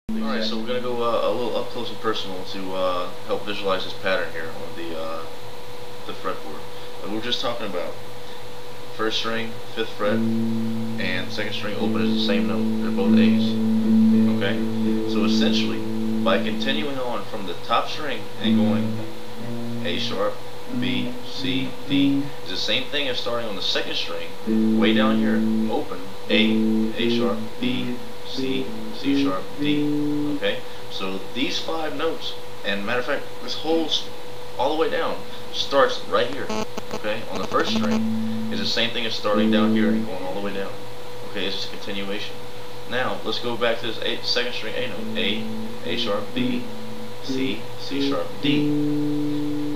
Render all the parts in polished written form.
Alright, so we're going to go a little up close and personal to help visualize this pattern here on the fretboard. We're just talking about first string, 5th fret, and second string open is the same note. They're both A's. Okay? So essentially, by continuing on from the top string and going A sharp, B, C, D, is the same thing as starting on the second string, way down here, open, A sharp, B, C, C sharp, D. Okay? So these 5 notes, and matter of fact, this whole, all the way down, starts right here. Okay? On the first string, is the same thing as starting down here and going all the way down. Okay? It's just a continuation. Now, let's go back to this second string A note. A sharp, B, C, C sharp, D.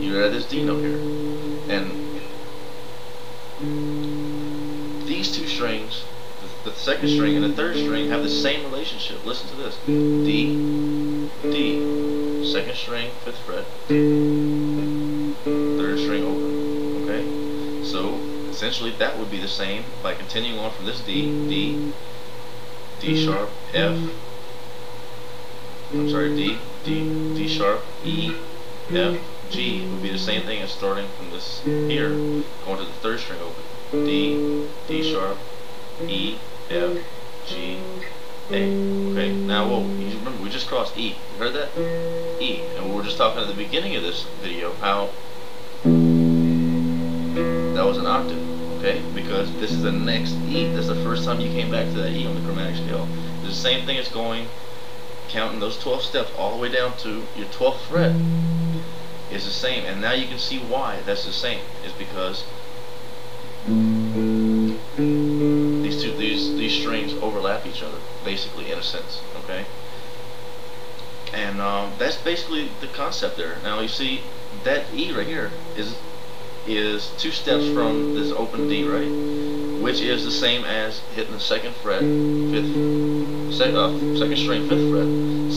You add this D note here. And these two strings, the second string and the third string, have the same relationship. Listen to this. D, D, second string, 5th fret, third string open. Okay? So, essentially that would be the same by continuing on from this D, D sharp, F, D sharp, E, F, G would be the same thing as starting from this here, going to the third string open. D sharp, E, F, G, A. Okay, now whoa, you remember we just crossed E. You heard that? E. And we were just talking at the beginning of this video how that was an octave. Okay, because this is the next E. This is the first time you came back to that E on the chromatic scale. It's the same thing as going, counting those 12 steps all the way down to your 12th fret. Is the same, and now you can see why that's the same. Is because these strings overlap each other, basically, in a sense. Okay, and that's basically the concept there. Now you see that E right here is 2 steps from this open D, right? Which is the same as hitting the second fret, second string, 5th fret.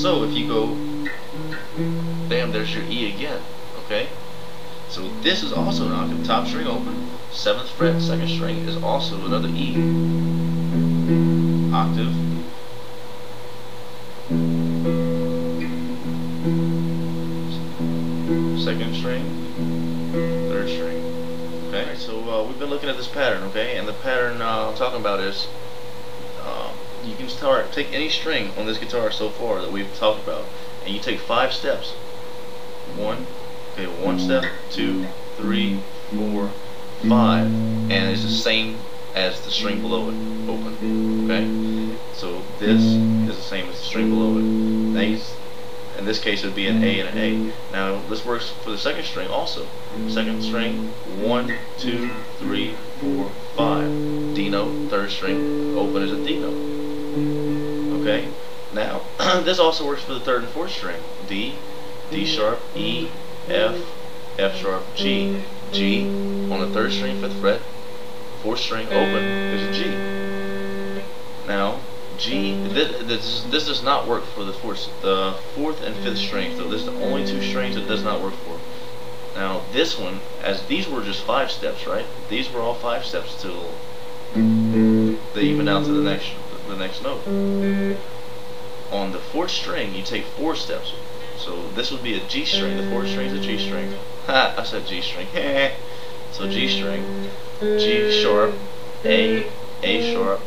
So if you go, bam, there's your E again. Okay, so this is also an octave. Top string open, 7th fret, second string is also another E. Octave. Second string, third string. Okay, so we've been looking at this pattern, okay, and the pattern I'm talking about is you can take any string on this guitar so far that we've talked about, and you take 5 steps. One step, 2, 3, 4, 5, and it's the same as the string below it, open. Okay, so this is the same as the string below it. Now in this case it would be an A and an A. Now this works for the second string also. Second string, 1, 2, 3, 4, 5. D note, third string, open is a D note. Okay, now this also works for the third and fourth string. D sharp, E, F, F sharp, G. G on the third string, 5th fret, 4th string open is a G. Now G, this does not work for the 4th and 5th strings. So this is the only 2 strings it does not work for. Now this one, as these were just 5 steps, right? These were all 5 steps till they even out to the next note. On the 4th string, you take 4 steps. So this would be a G string. The 4th string is a G string. Ha! I said G string. So G string, G sharp, A sharp,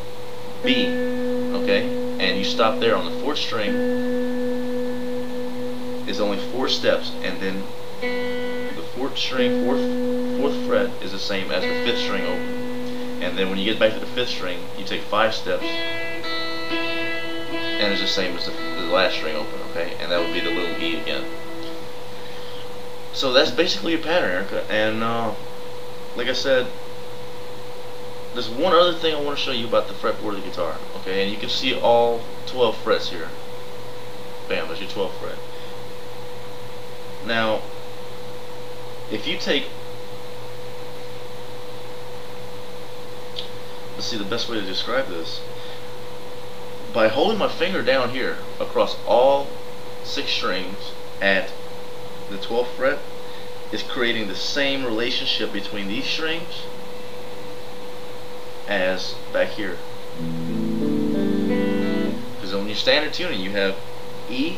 B. Okay, and you stop there on the 4th string. Is only 4 steps, and then the 4th string, 4th fret is the same as the 5th string open. And then when you get back to the 5th string, you take 5 steps, and it's the same as the last string open. Okay, and that would be the little E again. So that's basically a pattern, Erica. And like I said, there's one other thing I want to show you about the fretboard of the guitar. Okay, and you can see all 12 frets here. Bam, there's your 12th fret. Now, if you take, let's see the best way to describe this. By holding my finger down here across all 6 strings at the 12th fret, is creating the same relationship between these strings as back here. Because when you're standard tuning, you have E,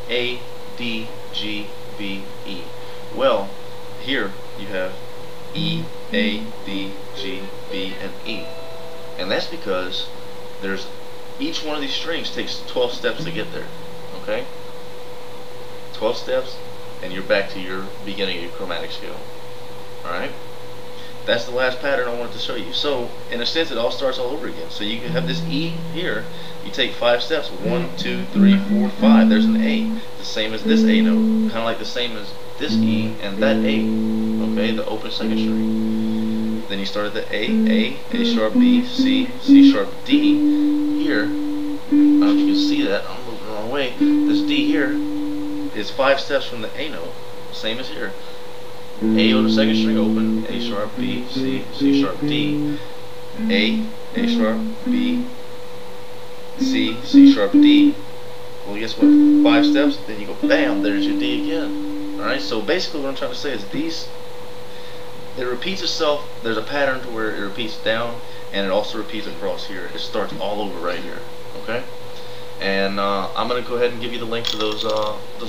A, D, G, B, E. Well, here you have E, A, D, G, B, and E. And that's because there's each one of these strings takes 12 steps to get there. Okay? 12 steps, and you're back to your beginning of your chromatic scale. Alright? That's the last pattern I wanted to show you. So, in a sense, it all starts all over again. So you can have this E here. You take 5 steps. 1, 2, 3, 4, 5. There's an A. The same as this A note. Kind of like the same as this E and that A. Okay, the open second string. Then you start at the A sharp, B, C sharp, D. Here, I don't know if you can see that. I'm moving the wrong way. This D here is 5 steps from the A note. Same as here. A on the second string open, A sharp, B, C sharp, D, A sharp, B, C sharp, D. Well, guess what? 5 steps, then you go bam, there's your D again. Alright, so basically what I'm trying to say is it repeats itself. There's a pattern to where it repeats down, and it also repeats across here. It starts all over right here. Okay? And I'm going to go ahead and give you the link to those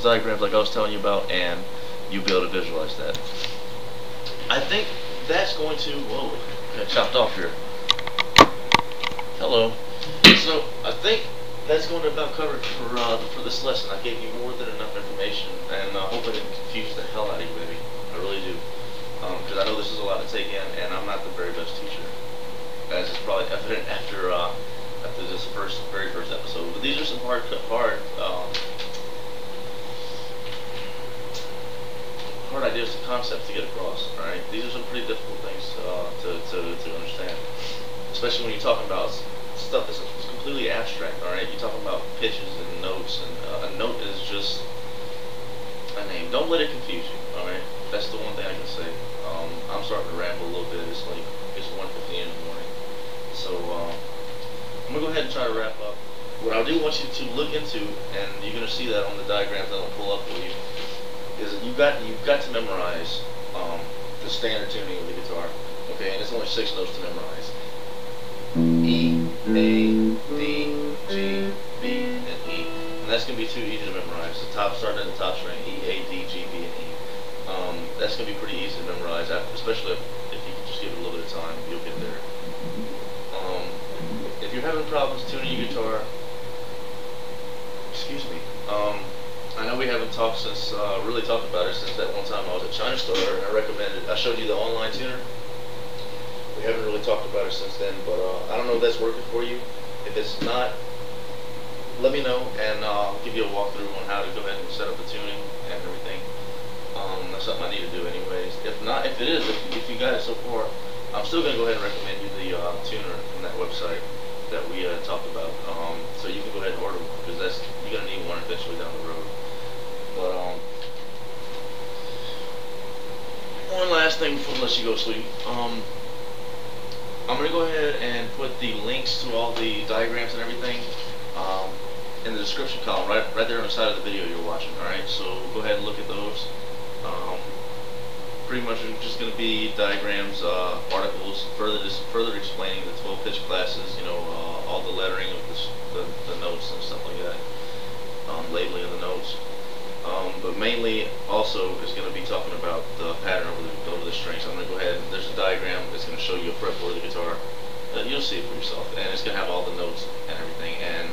diagrams like I was telling you about, and you'll be able to visualize that. I think that's going to, whoa, got chopped off here. Hello. So I think that's going to about cover it for this lesson. I gave you more than enough information, and I hope I didn't confuse the hell out of you, baby. I really do. Because I know this is a lot to take in, and I'm not the very best teacher, as is probably evident after this very first episode. But these are some hard ideas and concepts to get across. All right, these are some pretty difficult things to understand, especially when you're talking about stuff that's completely abstract. All right, you're talking about pitches and notes, and a note is just a name. Don't let it confuse you. All right, that's the one thing I can say. I'm starting to ramble a little bit. It's 1:15 in the morning, so I'm gonna go ahead and try to wrap up. What I do want you to look into, and you're gonna see that on the diagrams that I'll pull up for you, is that you've got to memorize the standard tuning of the guitar. Okay, and it's only 6 notes to memorize. E, A, D, G, B, and E. And that's going to be too easy to memorize. The top, starting at the top string, E, A, D, G, B, and E. That's going to be pretty easy to memorize, especially if you can just give it a little bit of time, you'll get there. If you're having problems tuning your guitar, excuse me, I know we haven't really talked about it since that one time I was at China Star, and I showed you the online tuner. We haven't really talked about it since then, but I don't know if that's working for you. If it's not, let me know, and I'll give you a walkthrough on how to go ahead and set up the tuning and everything. That's something I need to do anyways. If not, if it is, if you got it so far, I'm still going to go ahead and recommend you the tuner from that website that we talked about. So you can go ahead and order one, because you're going to need one eventually down the road. But one last thing before I let you go sleep. I'm going to go ahead and put the links to all the diagrams and everything in the description column, right there on the side of the video you're watching. Alright, so go ahead and look at those. Pretty much it's just going to be diagrams, articles, further explaining the 12 pitch classes, all the lettering of the notes and stuff like that, labeling of the notes. But mainly also is going to be talking about the pattern over the strings. So I'm going to go ahead and there's a diagram that's going to show you a fretboard of the guitar. You'll see it for yourself, and it's going to have all the notes and everything, and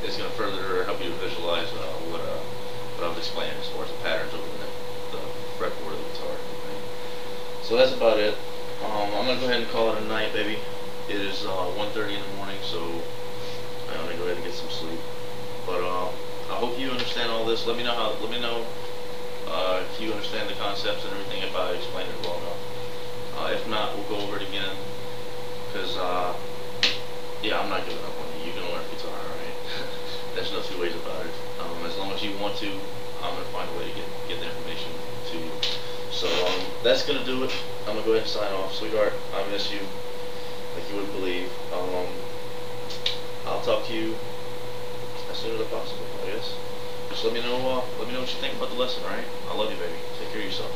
it's going to further help you to visualize what I was explaining as far as the patterns over the fretboard of the guitar. Right? So that's about it. I'm going to go ahead and call it a night, baby. It is 1:30 in the morning, so I'm going to go ahead and get some sleep. But I hope you understand all this. Let me know if you understand the concepts and everything, if I explained it well enough. If not, we'll go over it again, because yeah, I'm not giving up on you. You can learn guitar, alright? There's no two ways about it. As long as you want to, I'm going to find a way to get the information to you. So that's going to do it. I'm going to go ahead and sign off. Sweetheart, I miss you like you wouldn't believe. I'll talk to you as soon as possible, I guess. Just let me know what you think about the lesson, alright? I love you, baby. Take care of yourself.